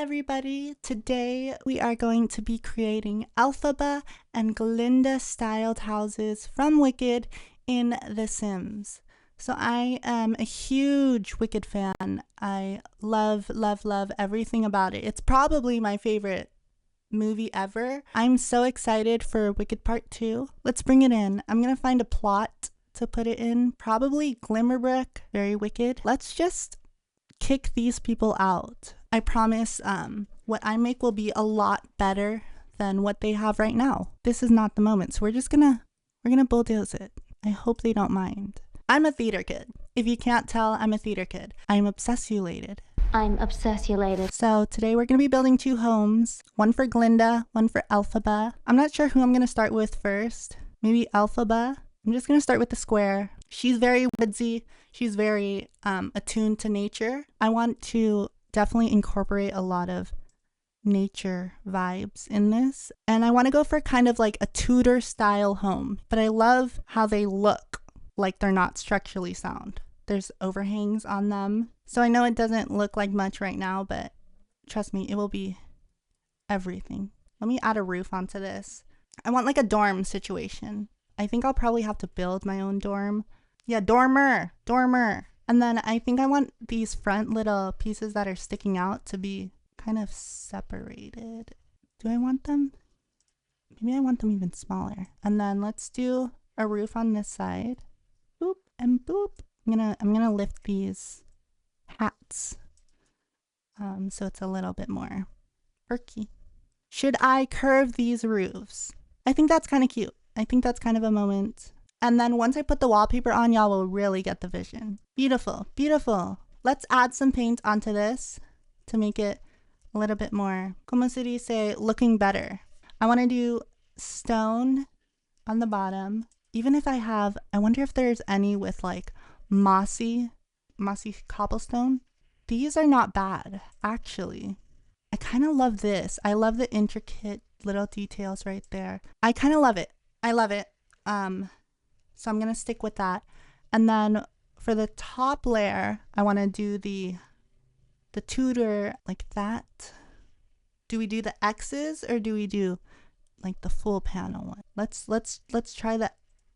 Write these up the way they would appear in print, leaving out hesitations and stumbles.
everybody! Today we are going to be creating ELPHABA and Glinda styled houses from Wicked in The Sims. So I am a huge Wicked fan. I love everything about it. It's probably my favorite movie ever. I'm so excited for Wicked Part 2. Let's bring it in. I'm gonna find a plot to put it in. Probably Glimmerbrook, very Wicked. Let's just kick these people out. I promise what I make will be a lot better than what they have right now. This is not the moment, so we're gonna bulldoze it. I hope they don't mind. I'm a theater kid. If you can't tell, I'm a theater kid. I'm obsessulated. I'm obsessulated. So today we're gonna be building two homes, one for Glinda, one for ELPHABA. I'm not sure who I'm gonna start with first. Maybe ELPHABA. I'm just gonna start with the square. She's very woodsy. She's very attuned to nature. I want to definitely incorporate a lot of nature vibes in this. And I want to go for kind of like a Tudor style home. But I love how they look like they're not structurally sound. There's overhangs on them. So I know it doesn't look like much right now, but trust me, it will be everything. Let me add a roof onto this. I want like a dorm situation. I think I'll probably have to build my own dorm. Yeah, dormer. And then I think I want these front little pieces that are sticking out to be kind of separated. Do I want them? Maybe I want them even smaller. And then let's do a roof on this side. Boop and boop. I'm gonna lift these hats so it's a little bit more perky. Should I curve these roofs? I think that's kind of cute. I think that's kind of a moment. And then once I put the wallpaper on, y'all will really get the vision. Beautiful, beautiful. Let's add some paint onto this to make it a little bit more, como se dice, looking better. I want to do stone on the bottom. Even if I wonder if there's any with like mossy cobblestone. These are not bad, actually. I kind of love this. I love the intricate little details right there. I kind of love it. I love it. So I'm gonna stick with that. And then for the top layer, I want to do the Tudor like that. Do we do the X's or do we do like the full panel one? Let's try the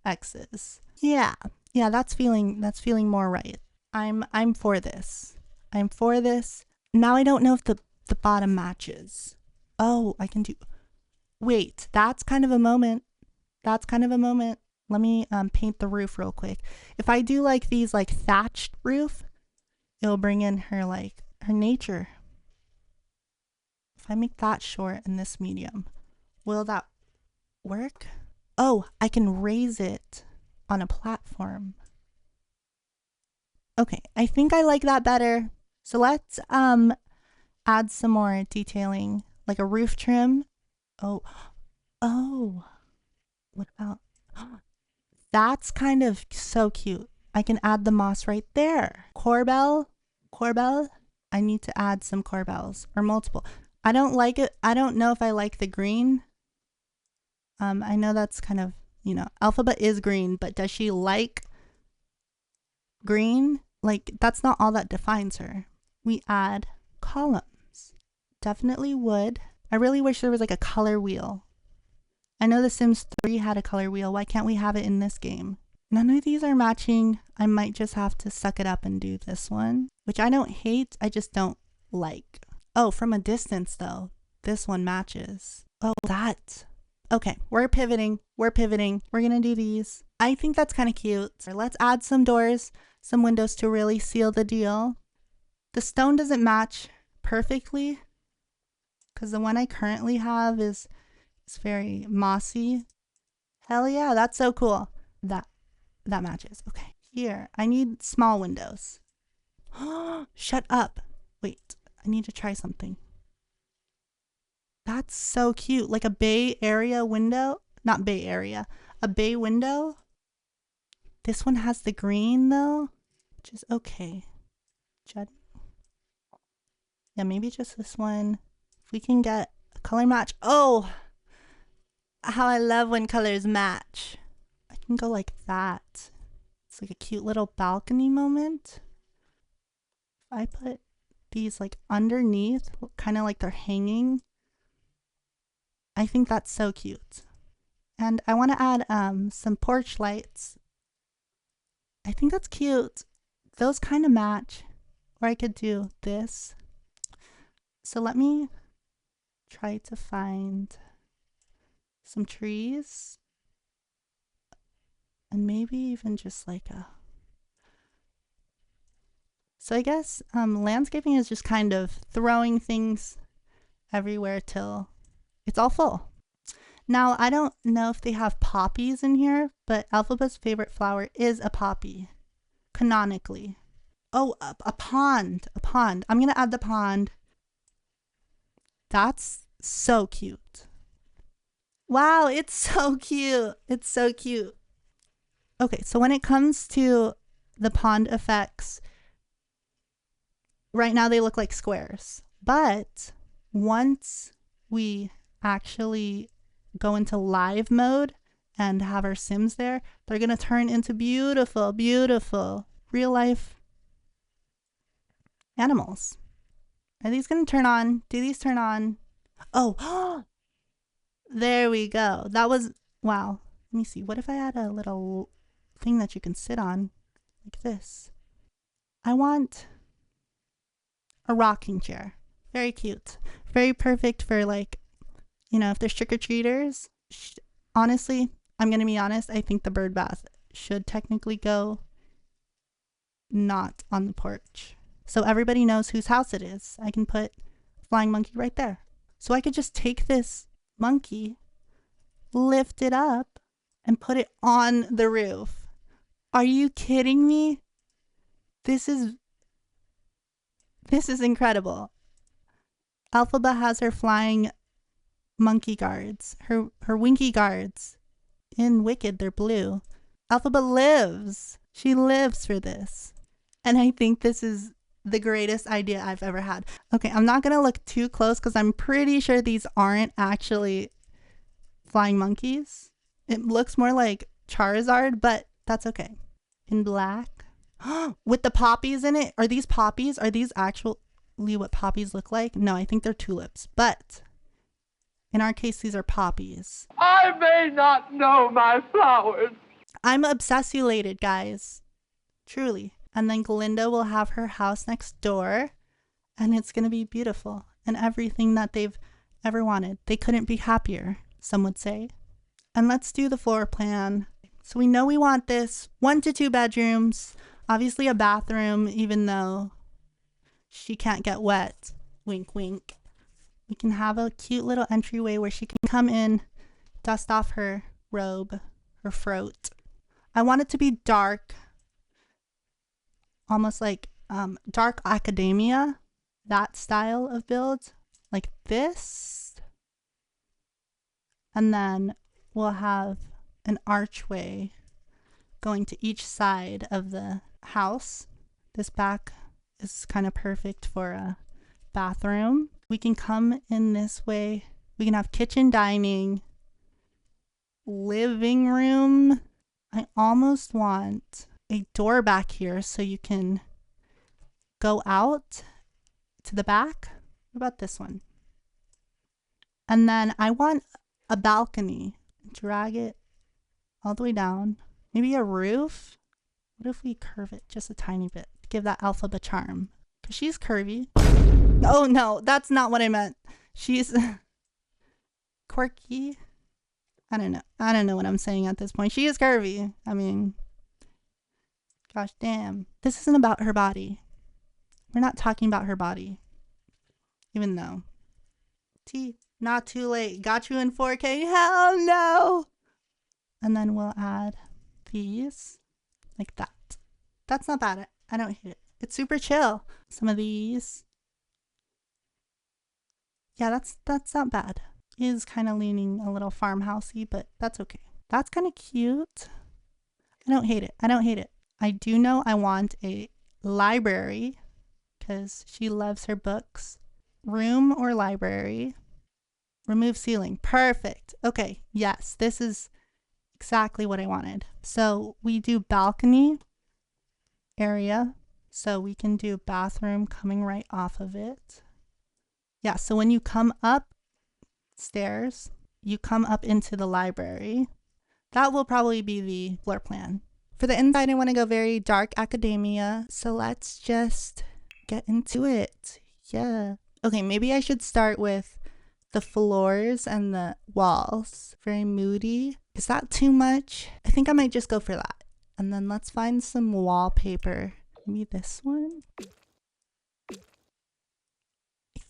X's. Yeah, that's feeling more right. I'm for this. I'm for this. Now I don't know if the bottom matches. Oh, I can do. Wait, that's kind of a moment. Let me paint the roof real quick. If I do like these like thatched roof, it'll bring in her nature. If I make that short and this medium, will that work? Oh, I can raise it on a platform. Okay, I think I like that better. So let's add some more detailing, like a roof trim. Oh, what about? That's kind of so cute. I can add the moss right there. Corbel. I need to add some corbels or multiple. I don't like it. I don't know if I like the green. I know that's kind of, ELPHABA is green, but does she like green? Like, that's not all that defines her. We add columns. Definitely wood. I really wish there was like a color wheel. I know The Sims 3 had a color wheel. Why can't we have it in this game? None of these are matching. I might just have to suck it up and do this one, which I don't hate. I just don't like. Oh, from a distance though, this one matches. Oh, that. Okay, we're pivoting. We're gonna do these. I think that's kind of cute. Let's add some doors, some windows to really seal the deal. The stone doesn't match perfectly because the one I currently have is very mossy. Hell yeah, that's so cool. That matches. Okay, here I need small windows. Shut up. Wait, I need to try something. That's so cute, like a Bay Area window. Not Bay Area, a bay window. This one has the green though, which is okay. Yeah, maybe just this one. If we can get a color match. Oh, how I love when colors match. I can go like that. It's like a cute little balcony moment. If I put these like underneath, kind of like they're hanging. I think that's so cute. And I want to add some porch lights. I think that's cute. Those kind of match. Or I could do this. So let me try to find some trees. And maybe even just like a... So I guess landscaping is just kind of throwing things everywhere till it's all full. Now, I don't know if they have poppies in here, but Elphaba's favorite flower is a poppy, canonically. Oh, a pond, a pond. I'm going to add the pond. That's so cute. Wow, it's so cute. It's so cute. Okay, so when it comes to the pond effects, right now they look like squares. But once we actually go into live mode and have our Sims there, they're going to turn into beautiful, beautiful real life animals. Are these going to turn on? Do these turn on? Oh, there we go. That was, wow. Let me see. What if I had a little thing that you can sit on like this? I want a rocking chair. Very cute. Very perfect for like, you know, if there's trick-or-treaters. Honestly, I'm going to be honest. I think the bird bath should technically go not on the porch. So everybody knows whose house it is. I can put flying monkey right there. So I could just take this monkey, lift it up, and put it on the roof. Are you kidding me? This is incredible. Elphaba has her flying monkey guards, her winky guards. In Wicked, they're blue. Elphaba lives. She lives for this. And I think this is the greatest idea I've ever had. Okay, I'm not going to look too close because I'm pretty sure these aren't actually flying monkeys. It looks more like Charizard, but that's okay. In black. With the poppies in it. Are these poppies? Are these actually what poppies look like? No, I think they're tulips. But in our case, these are poppies. I may not know my flowers. I'm obsessulated, guys. Truly. And then Glinda will have her house next door. And it's going to be beautiful. And everything that they've ever wanted. They couldn't be happier, some would say. And let's do the floor plan. So we know we want this 1 to 2 bedrooms. Obviously a bathroom, even though she can't get wet. Wink, wink. We can have a cute little entryway where she can come in, dust off her robe, her throat. I want it to be dark, almost like dark academia, that style of build, like this. And then we'll have an archway going to each side of the house. This back is kind of perfect for a bathroom. We can come in this way. We can have kitchen, dining, living room. I almost want a door back here so you can go out to the back. What about this one? And then I want a balcony. Drag it all the way down. Maybe a roof. What if we curve it just a tiny bit? Give that Elphaba charm. Because she's curvy. Oh no, that's not what I meant. She's quirky. I don't know. I don't know what I'm saying at this point. She is curvy. I mean, gosh damn. This isn't about her body. We're not talking about her body. Even though. Not too late. Got you in 4K. Hell no. And then we'll add these like that. That's not bad. I don't hate it. It's super chill. Some of these. Yeah, that's not bad. It is kind of leaning a little farmhousey, but that's okay. That's kind of cute. I don't hate it. I don't hate it. I do know I want a library because she loves her books. Room or library. Remove ceiling. Perfect. Okay. Yes, this is exactly what I wanted. So we do balcony area So we can do bathroom coming right off of it. Yeah, so when you come up stairs, you come up into the library. That will probably be the floor plan. For the inside, I want to go very dark academia. So let's just get into it. Yeah. Okay, maybe I should start with the floors and the walls. Very moody. Is that too much? I think I might just go for that. And then let's find some wallpaper. Maybe this one? I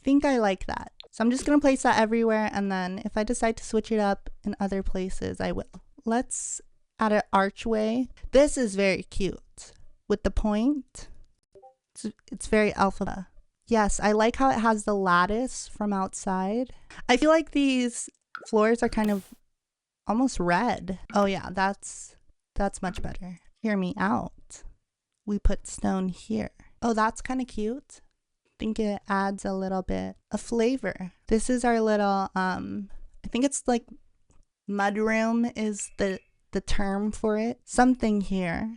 think I like that. So I'm just going to place that everywhere. And then if I decide to switch it up in other places, I will. Let's add an archway. This is very cute with the point. It's very ELPHABA. Yes, I like how it has the lattice from outside. I feel like these floors are kind of almost red. Oh yeah, that's much better. Hear me out. We put stone here. Oh, that's kind of cute. I think it adds a little bit of flavor. This is our little I think it's like mudroom is the term for it. Something here.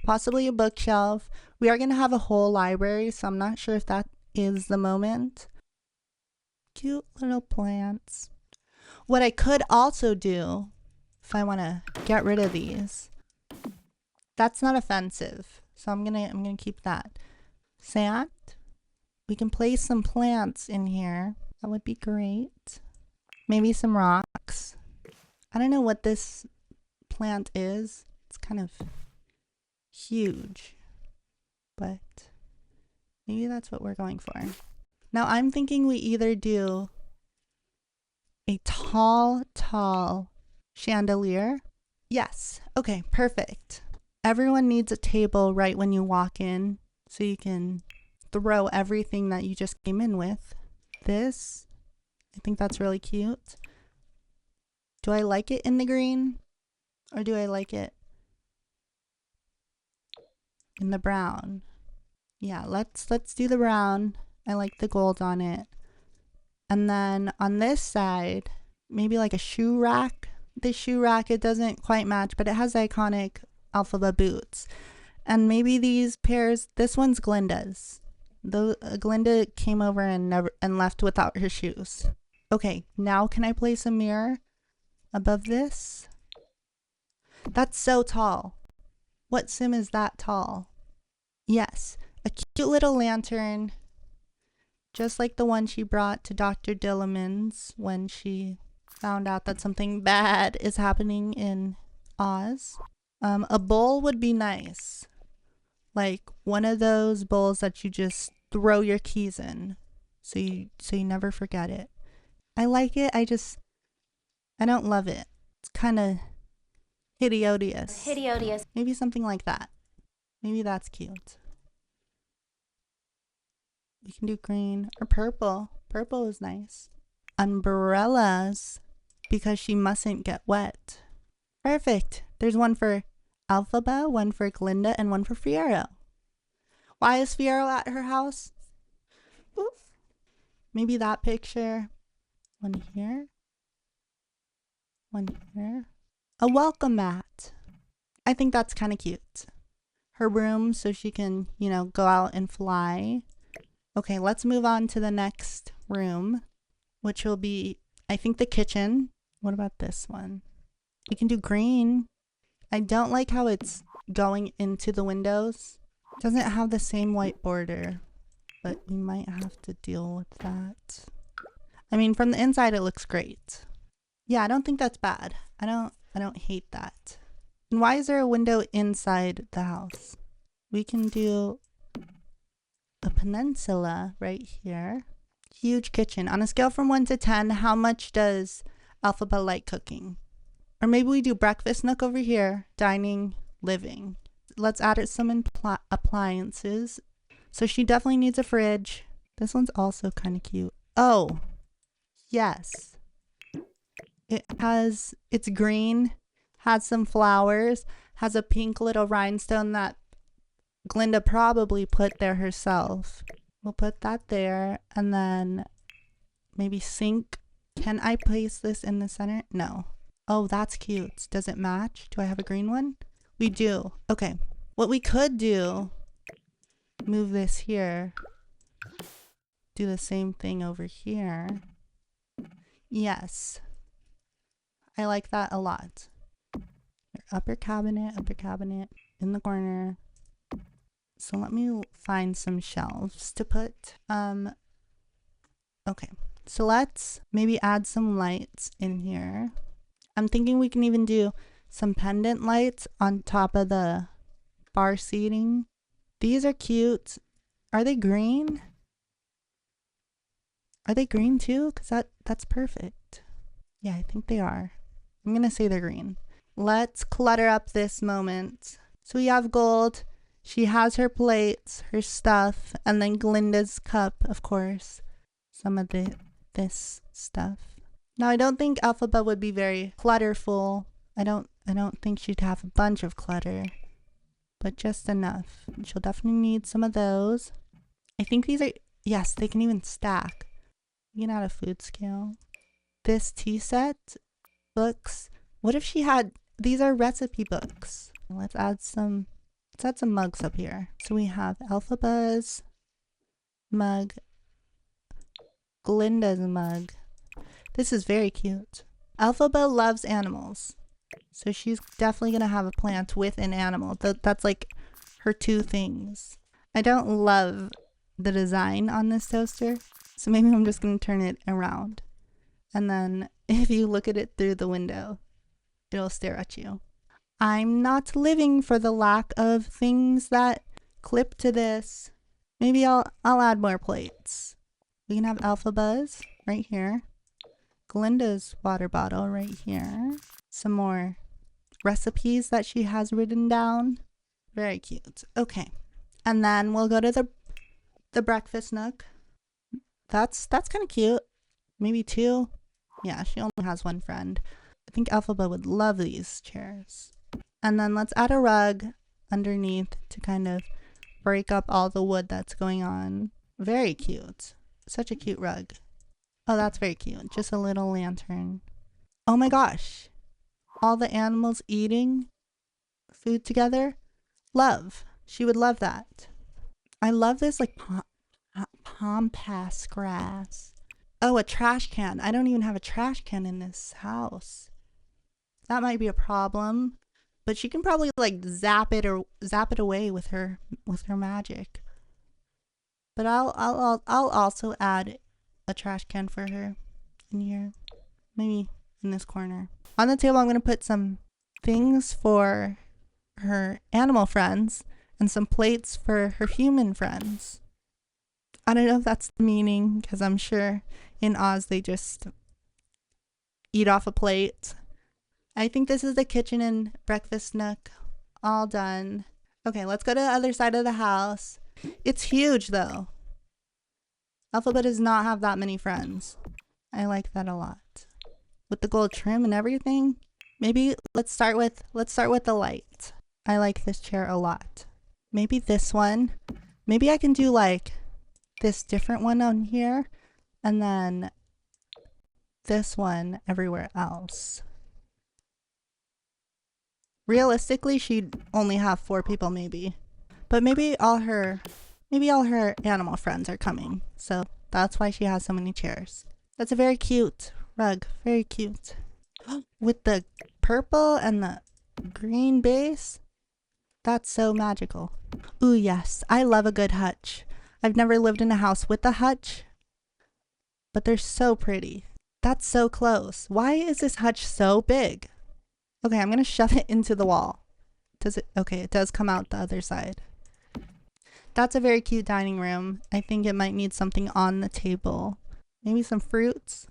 Possibly a bookshelf. We are going to have a whole library, so I'm not sure if that is the moment. Cute little plants. What I could also do, if I want to get rid of these, that's not offensive, so I'm gonna keep that. Sand. We can place some plants in here. That would be great. Maybe some rocks. I don't know what this plant is. It's kind of huge, but maybe that's what we're going for. Now I'm thinking we either do a tall chandelier. Yes. Okay, perfect. Everyone needs a table right when you walk in so you can throw everything that you just came in with. This, I think that's really cute. Do I like it in the green or do I like it in the brown? Yeah, let's do the brown. I like the gold on it. And then on this side, maybe like a shoe rack. This shoe rack, it doesn't quite match, but it has iconic ELPHABA boots. And maybe these pairs, this one's Glinda's. Glinda came over and left without her shoes. Okay, now can I place a mirror above this? That's so tall. What sim is that tall? Yes, a cute little lantern, just like the one she brought to Dr. Dillamond's when she found out that something bad is happening in Oz. A bowl would be nice. Like one of those bowls that you just throw your keys in so you never forget it. I like it. I don't love it. It's kind of hideous. Maybe something like that. Maybe that's cute. We can do green or purple. Purple is nice. Umbrellas, because she mustn't get wet. Perfect. There's one for ELPHABA, one for Glinda, and one for Fiero. Why is Fiero at her house? Oof. Maybe that picture. One here. One here. A welcome mat. I think that's kind of cute. Her room so she can, go out and fly. Okay, let's move on to the next room, which will be, I think, the kitchen. What about this one? We can do green. I don't like how it's going into the windows. It doesn't have the same white border, but we might have to deal with that. I mean, from the inside, it looks great. Yeah, I don't think that's bad. I don't hate that. And why is there a window inside the house? We can do a peninsula right here. Huge kitchen. On a scale from 1 to 10, how much does ELPHABA like cooking? Or maybe we do breakfast nook over here, dining, living. Let's add some appliances. So she definitely needs a fridge. This one's also kind of cute. Oh, yes. It's green, has some flowers, has a pink little rhinestone that Glinda probably put there herself. We'll put that there, and then maybe sink. Can I place this in the center? No. Oh, that's cute. Does it match? Do I have a green one? We do. Okay. What we could do move this here. Do the same thing over here. Yes. I like that a lot. Your upper cabinet in the corner. So let me find some shelves to put. Okay. So let's maybe add some lights in here. I'm thinking we can even do some pendant lights on top of the bar seating. These are cute. Are they green? Are they green too? Because that's perfect. Yeah, I think they are. I'm going to say they're green. Let's clutter up this moment. So we have gold. She has her plates, her stuff, and then Glinda's cup, of course. Some of this stuff. Now, I don't think Elphaba would be very clutterful. I don't think she'd have a bunch of clutter, but just enough. She'll definitely need some of those. I think these are, yes, they can even stack. You can add a food scale. This tea set, books. What if she had, these are recipe books. Let's add some mugs up here. So we have ELPHABA'S mug, Glinda's mug. This is very cute. Elphaba loves animals. So she's definitely going to have a plant with an animal. That's like her two things. I don't love the design on this toaster. So maybe I'm just going to turn it around. And then if you look at it through the window, it'll stare at you. I'm not living for the lack of things that clip to this. Maybe I'll add more plates. We can have ELPHABA'S right here. Glinda's water bottle right here. Some more recipes that she has written down. Very cute. Okay. And then we'll go to the breakfast nook. That's kind of cute. Maybe two. Yeah, she only has one friend. I think Elphaba would love these chairs. And then let's add a rug underneath to kind of break up all the wood that's going on. Very cute. Such a cute rug. Oh, that's very cute. Just a little lantern. Oh my gosh. All the animals eating food together. Love. She would love that. I love this like pampas grass. Oh, a trash can. I don't even have a trash can in this house. That might be a problem. But she can probably like zap it away with her magic. But I'll also add a trash can for her in here. Maybe in this corner. On the table I'm going to put some things for her animal friends and some plates for her human friends. I don't know if that's the meaning, because I'm sure in Oz they just eat off a plate. I think this is the kitchen and breakfast nook. All done. Okay, let's go to the other side of the house. It's huge though. Elphaba does not have that many friends. I like that a lot. With the gold trim and everything. Maybe let's start with the light. I like this chair a lot. Maybe this one. Maybe I can do like this different one on here and then this one everywhere else. Realistically, she'd only have 4 people maybe. But maybe all her animal friends are coming. So that's why she has so many chairs. That's a very cute rug. Very cute. With the purple and the green base. That's so magical. Ooh, yes. I love a good hutch. I've never lived in a house with a hutch. But they're so pretty. That's so close. Why is this hutch so big? Okay, I'm going to shove it into the wall. Does it? Okay, it does come out the other side. That's a very cute dining room. I think it might need something on the table. Maybe some fruits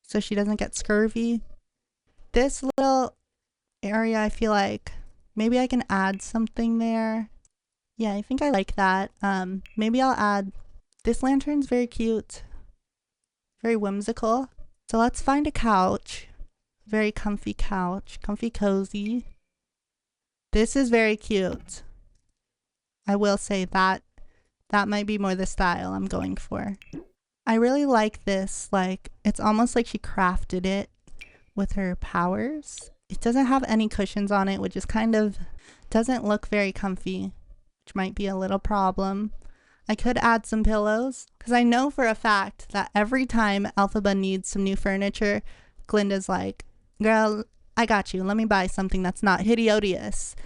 so she doesn't get scurvy. This little area, I feel like maybe I can add something there. Yeah, I think I like that. Maybe I'll add, this lantern's very cute. Very whimsical. So let's find a couch. Very comfy couch. Comfy cozy. This is very cute. I will say that might be more the style I'm going for. I really like this. Like, it's almost like she crafted it with her powers. It doesn't have any cushions on it, which is kind of, doesn't look very comfy. which might be a little problem. I could add some pillows because I know for a fact that every time Elphaba needs some new furniture, Glinda's like, girl, I got you. Let me buy something that's not hideous.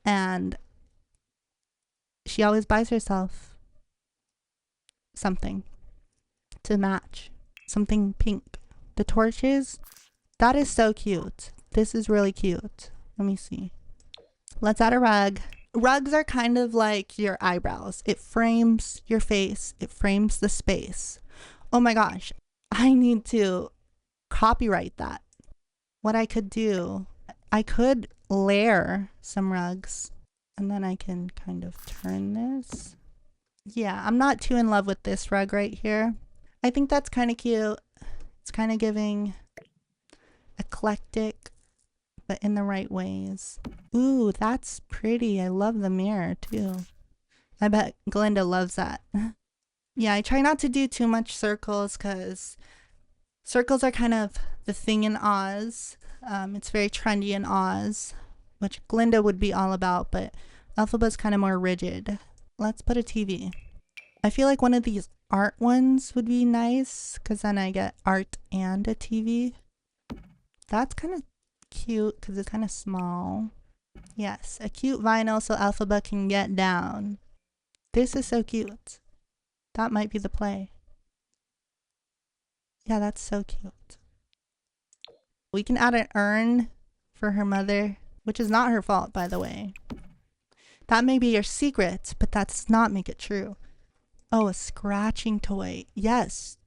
And she always buys herself something to match. Something pink. The torches, that is so cute. This is really cute. Let me see. Let's add a rug. Rugs are kind of like your eyebrows. It frames your face. It frames the space. Oh my gosh. I need to copyright that. What I could do, I could layer some rugs and then I can kind of turn this. Yeah, I'm not too in love with this rug right here. I think that's kind of cute. It's kind of giving eclectic, but in the right ways. Ooh, that's pretty. I love the mirror too. I bet Glinda loves that. Yeah, I try not to do too much circles because circles are kind of the thing in Oz. It's very trendy in Oz, which Glinda would be all about, but Elphaba's kind of more rigid. Let's put a TV. I feel like one of these art ones would be nice because then I get art and a TV. That's kind of cute because it's kind of small. Yes, a cute vinyl so Elphaba can get down. This is so cute. That might be the play. Yeah, that's so cute. We can add an urn for her mother, which is not her fault, by the way. That may be your secret, but that does not make it true. Oh, a scratching toy. Yes.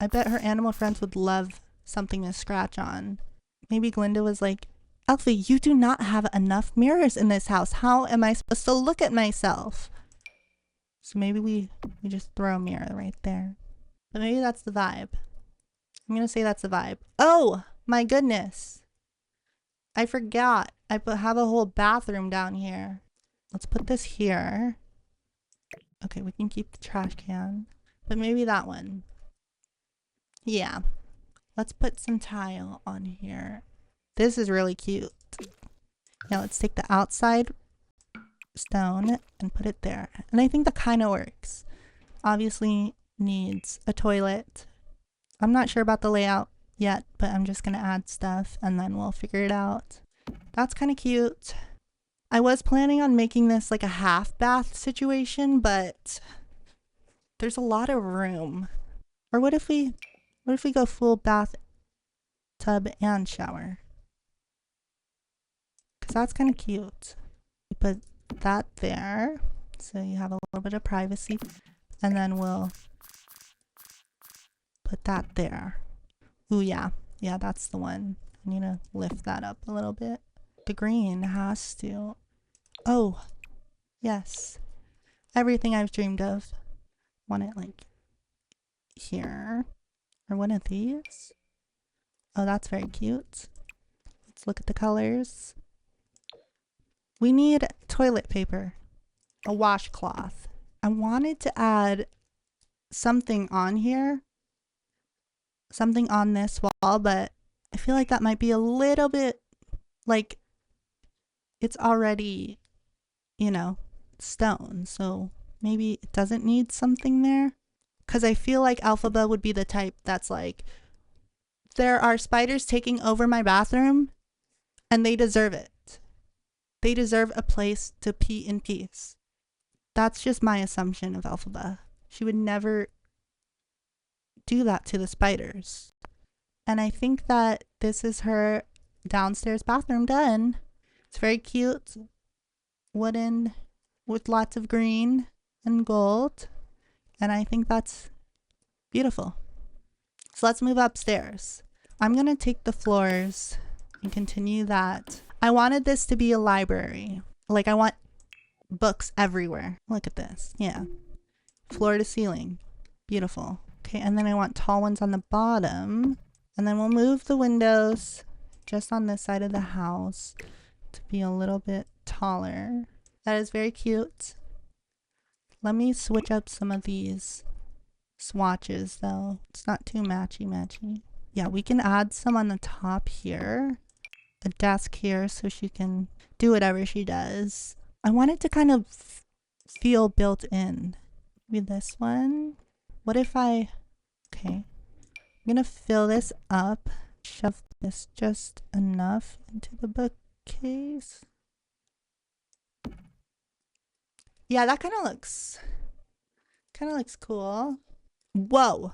I bet her animal friends would love something to scratch on. Maybe Glinda was like, Elphie, you do not have enough mirrors in this house. How am I supposed to look at myself? So maybe we just throw a mirror right there. But maybe that's the vibe. I'm going to say that's the vibe. Oh, my goodness. I forgot. I have a whole bathroom down here. Let's put this here. Okay, we can keep the trash can. But maybe that one. Yeah. Let's put some tile on here. This is really cute. Now let's take the outside stone and put it there. And I think that kind of works. Obviously needs a toilet. I'm not sure about the layout yet, but I'm just going to add stuff and then we'll figure it out. That's kind of cute. I was planning on making this like a half bath situation, but there's a lot of room. Or what if we go full bath, tub, and shower? Because that's kind of cute. We put that there so you have a little bit of privacy, and then we'll put that there. Ooh, yeah, that's the one. I need to lift that up a little bit. The green has to. Oh, yes, everything I've dreamed of. Want it like here, or one of these. Oh, that's very cute. Let's look at the colors. We need toilet paper, a washcloth. I wanted to add something on here, something on this wall, but I feel like that might be a little bit like it's already, you know, stone. So maybe it doesn't need something there. Because I feel like Elphaba would be the type that's like, there are spiders taking over my bathroom and they deserve it. They deserve a place to pee in peace. That's just my assumption of Elphaba. She would never do that to the spiders. And I think that this is her downstairs bathroom done. It's very cute. Wooden with lots of green and gold. And I think that's beautiful. So let's move upstairs. I'm going to take the floors and continue that. I wanted this to be a library. Like I want books everywhere. Look at this. Yeah. Floor to ceiling. Beautiful. Okay, and then I want tall ones on the bottom. And then we'll move the windows just on this side of the house to be a little bit taller. That is very cute. Let me switch up some of these swatches though. It's not too matchy. Yeah, we can add some on the top here. A desk here so she can do whatever she does. I want it to kind of feel built in. Maybe this one. What if I... Okay. I'm gonna fill this up. Shove this just enough into the bookcase. Yeah, that kind of looks cool. Whoa!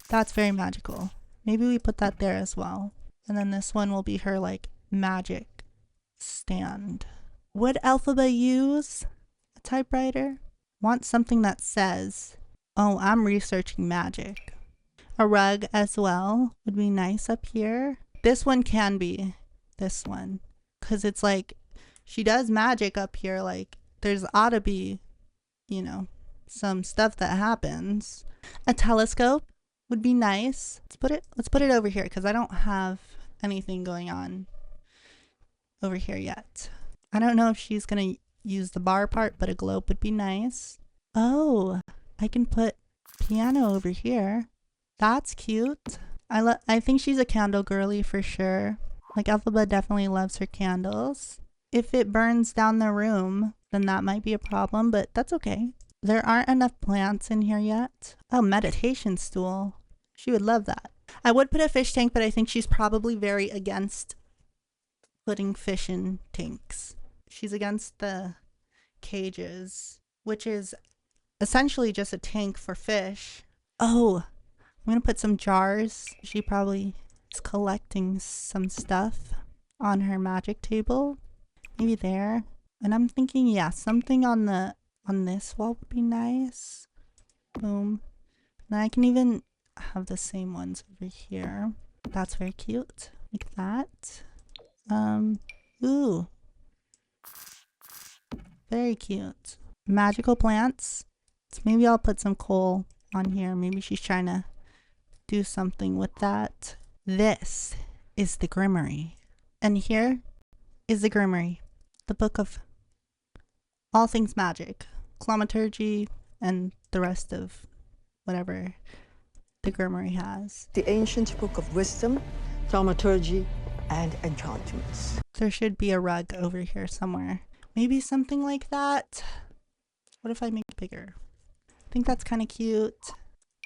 That's very magical. Maybe we put that there as well. And then this one will be her, like, magic stand. Would Elphaba use a typewriter? Want something that says, oh, I'm researching magic. A rug as well would be nice up here. This one can be this one. Because it's like, she does magic up here. Like, there's ought to be, you know, some stuff that happens. A telescope would be nice. Let's put it over here because I don't have anything going on over here yet. I don't know if she's gonna use the bar part, but a globe would be nice. Oh, I can put piano over here. That's cute. I think she's a candle girly for sure. Like Elphaba definitely loves her candles. If it burns down the room, then that might be a problem, but that's okay. There aren't enough plants in here yet. Oh, meditation stool. She would love that. I would put a fish tank, but I think she's probably very against putting fish in tanks. She's against the cages, which is essentially just a tank for fish. Oh, I'm gonna put some jars. She probably is collecting some stuff on her magic table. Maybe there. And I'm thinking, yeah, something on this wall would be nice. Boom. And I can even have the same ones over here. That's very cute. Like that. Ooh. Very cute. Magical plants. So maybe I'll put some coal on here. Maybe she's trying to do something with that. This is the Grimoire. And here is the Grimoire. The book of all things magic. Thaumaturgy and the rest of whatever the Grimoire has. The ancient book of wisdom, thaumaturgy, and enchantments. There should be a rug over here somewhere. Maybe something like that. What if I make it bigger? I think that's kind of cute.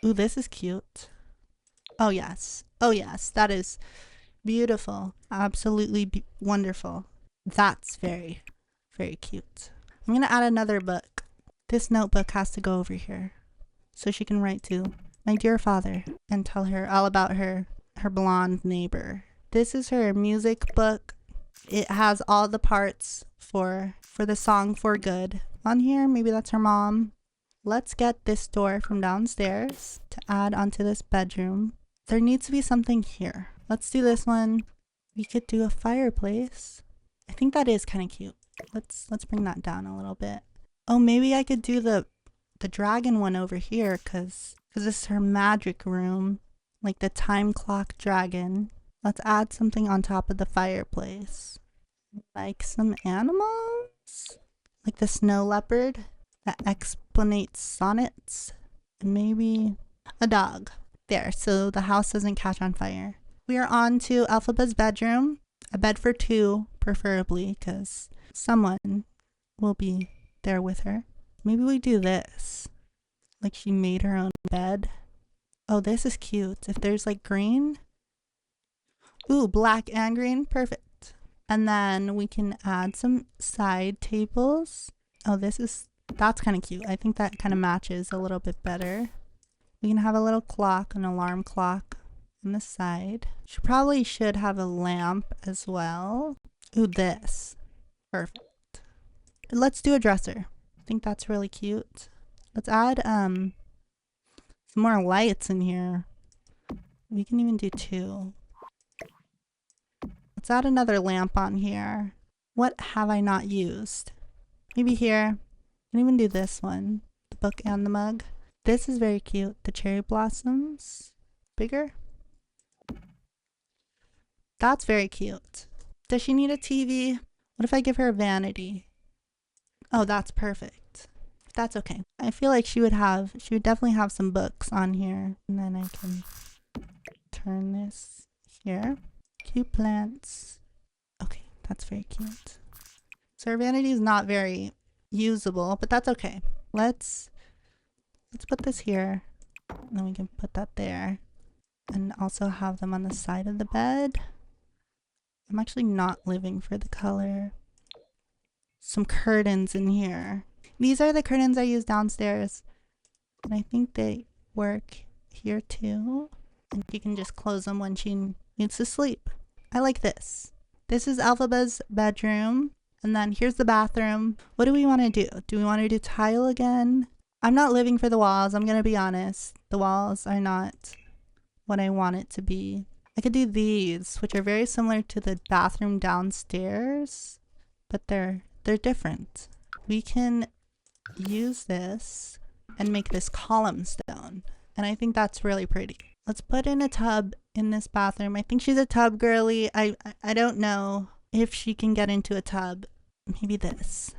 Ooh, this is cute. Oh yes. Oh yes, that is beautiful. Absolutely wonderful. That's very, very cute. I'm gonna add another book. This notebook has to go over here so she can write to my dear father and tell her all about her blonde neighbor. This is her music book. It has all the parts for the song For Good on here. Maybe that's her mom. Let's get this door from downstairs to add onto this bedroom. There needs to be something here. Let's do this one. We could do a fireplace. I think that is kind of cute. Let's bring that down a little bit. Oh, maybe I could do the dragon one over here because this is her magic room. Like the time clock dragon. Let's add something on top of the fireplace. Like some animals? Like the snow leopard that explanates sonnets. And maybe a dog. There, so the house doesn't catch on fire. We are on to Elphaba's bedroom. A bed for two, preferably, because someone will be there with her. Maybe we do this. Like she made her own bed. Oh, this is cute. If there's like green. Ooh, black and green. Perfect. And then we can add some side tables. Oh, that's kind of cute. I think that kind of matches a little bit better. We can have a little clock, an alarm clock on the side. She probably should have a lamp as well. Ooh, this. Perfect. Let's do a dresser. I think that's really cute. Let's add some more lights in here. We can even do two. Let's add another lamp on here. What have I not used? Maybe here. I can even do this one. The book and the mug. This is very cute. The cherry blossoms. Bigger. That's very cute. Does she need a TV? What if I give her a vanity? Oh, that's perfect. That's okay. I feel like she would definitely have some books on here. And then I can turn this here. Cute plants. Okay, that's very cute. So her vanity is not very usable, but that's okay. Let's put this here, and then we can put that there, and also have them on the side of the bed. I'm actually not living for the color. Some curtains in here. These are the curtains I use downstairs, and I think they work here too. And she can just close them when she needs to sleep. I like this. This is ELPHABA'S bedroom. And then here's the bathroom. What do we want to do? Do we want to do tile again? I'm not living for the walls. I'm going to be honest. The walls are not what I want it to be. I could do these, which are very similar to the bathroom downstairs, but they're different. We can use this and make this column stone. And I think that's really pretty. Let's put in a tub in this bathroom. I think she's a tub girly. I don't know if she can get into a tub. Maybe this.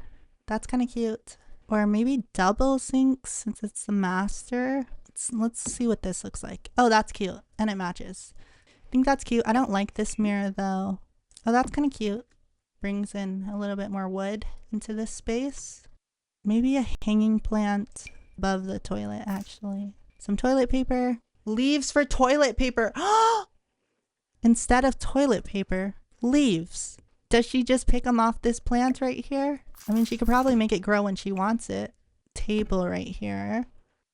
That's kind of cute. Or maybe double sinks since it's the master. Let's see what this looks like. Oh, that's cute. And it matches. I think that's cute. I don't like this mirror though. Oh, that's kind of cute. Brings in a little bit more wood into this space. Maybe a hanging plant above the toilet actually. Some toilet paper. Leaves for toilet paper. Instead of toilet paper, leaves. Does she just pick them off this plant right here? I mean, she could probably make it grow when she wants it. Table right here.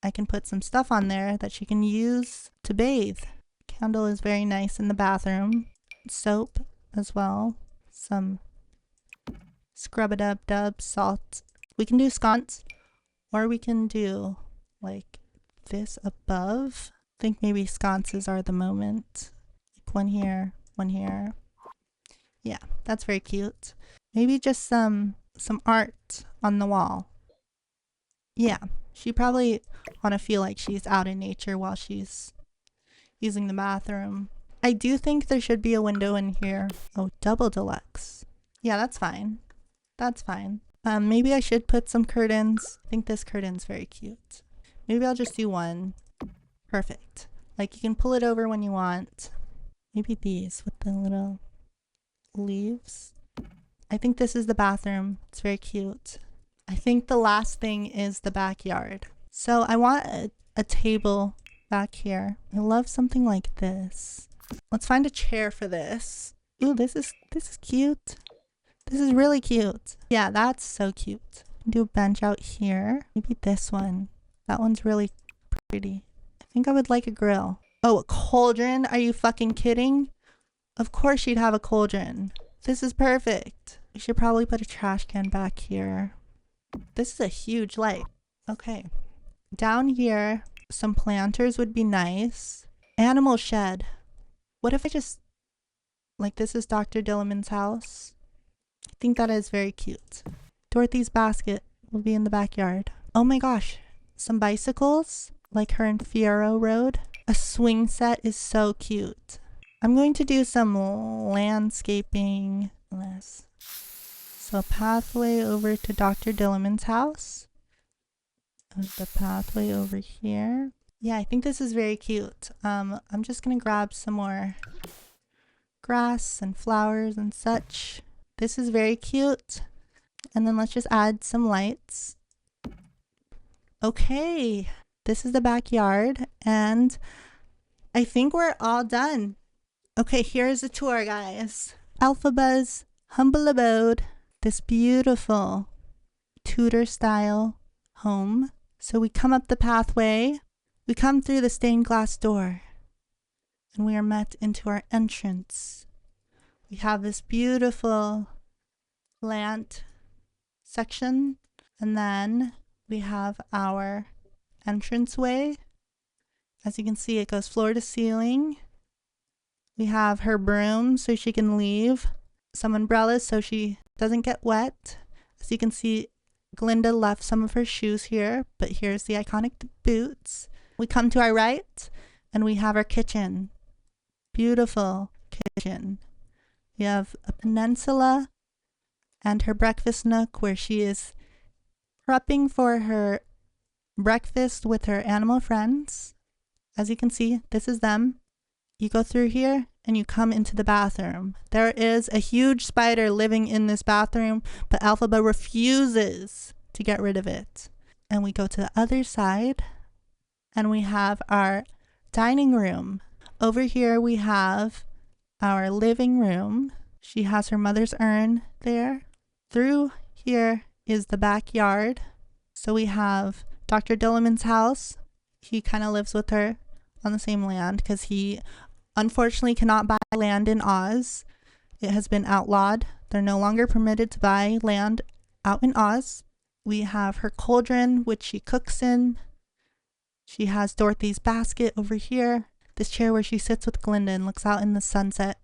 I can put some stuff on there that she can use to bathe. Candle is very nice in the bathroom. Soap as well. Some scrub-a-dub-dub salt. We can do sconce, or we can do like this above. I think maybe sconces are the moment. Like one here, one here. Yeah, that's very cute. Maybe just some art on the wall. Yeah, she probably want to feel like she's out in nature while she's using the bathroom. I do think there should be a window in here. Oh, double deluxe. Yeah, that's fine. That's fine. Maybe I should put some curtains. I think this curtain's very cute. Maybe I'll just do one. Perfect. Like you can pull it over when you want. Maybe these with the little leaves. I think this is the bathroom. It's very cute. I think the last thing is the backyard. So I want a table back here. I love something like this. Let's find a chair for this. Ooh, this is cute. This is really cute. Yeah, that's so cute. Do a bench out here. Maybe this one. That one's really pretty. I think I would like a grill. Oh, a cauldron? Are you fucking kidding? Of course she'd have a cauldron. This is perfect. We should probably put a trash can back here. This is a huge light. Okay. Down here, some planters would be nice. Animal shed. What if I just... Like, this is Dr. Dilliman's house. I think that is very cute. Dorothy's basket will be in the backyard. Oh my gosh. Some bicycles, like her in Fierro Road. A swing set is so cute. I'm going to do some landscaping. So pathway over to Dr. Dilliman's house. The pathway over here. Yeah, I think this is very cute. I'm just gonna grab some more grass and flowers and such. This is very cute. And then let's just add some lights. Okay, this is the backyard and I think we're all done. Okay, here's a tour, guys. ELPHABA'S humble abode. This beautiful Tudor style home. So we come up the pathway. We come through the stained glass door and we are met into our entrance. We have this beautiful plant section, and then we have our entranceway. As you can see, it goes floor to ceiling. We have her broom so she can leave, some umbrellas so she doesn't get wet. As you can see, Glinda left some of her shoes here, but here's the iconic boots. We come to our right and we have our kitchen. Beautiful kitchen. We have a peninsula and her breakfast nook where she is prepping for her breakfast with her animal friends. As you can see, this is them. You go through here and you come into the bathroom. There is a huge spider living in this bathroom, but Elphaba refuses to get rid of it. And we go to the other side, and we have our dining room. Over here we have our living room. She has her mother's urn there. Through here is the backyard. So we have Dr. Dilliman's house. He kind of lives with her on the same land because he unfortunately cannot buy land in Oz. It has been outlawed. They're no longer permitted to buy land out in Oz. We have her cauldron, which she cooks in. She has Dorothy's basket over here. This chair where she sits with Glinda and looks out in the sunset.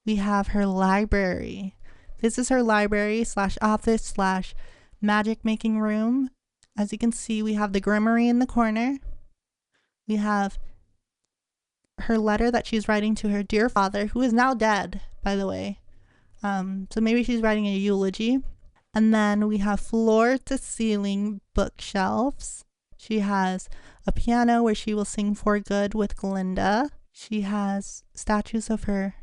We have her library. This is her library / office / magic making room. As you can see, we have the grimoire in the corner. We have her letter that she's writing to her dear father, who is now dead, by the way. So maybe she's writing a eulogy. And then we have floor to ceiling bookshelves. She has a piano where she will sing For Good with Glinda. She has statues of her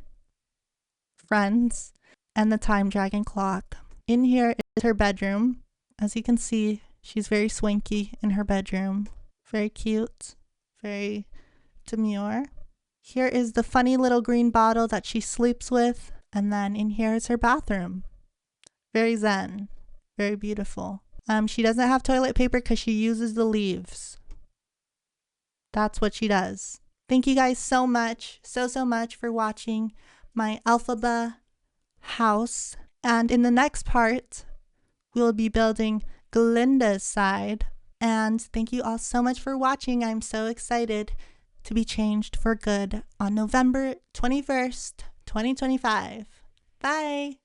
friends and the time dragon clock. In here is her bedroom. As you can see, she's very swanky in her bedroom. Very cute, very demure. Here is the funny little green bottle that she sleeps with. And then in here is her bathroom. Very zen, very beautiful. She doesn't have toilet paper because she uses the leaves. That's what she does. Thank you guys so much, so much for watching my Elphaba house. And in the next part, we'll be building Glinda's side. And thank you all so much for watching. I'm so excited to be changed for good on November 21st, 2025. Bye!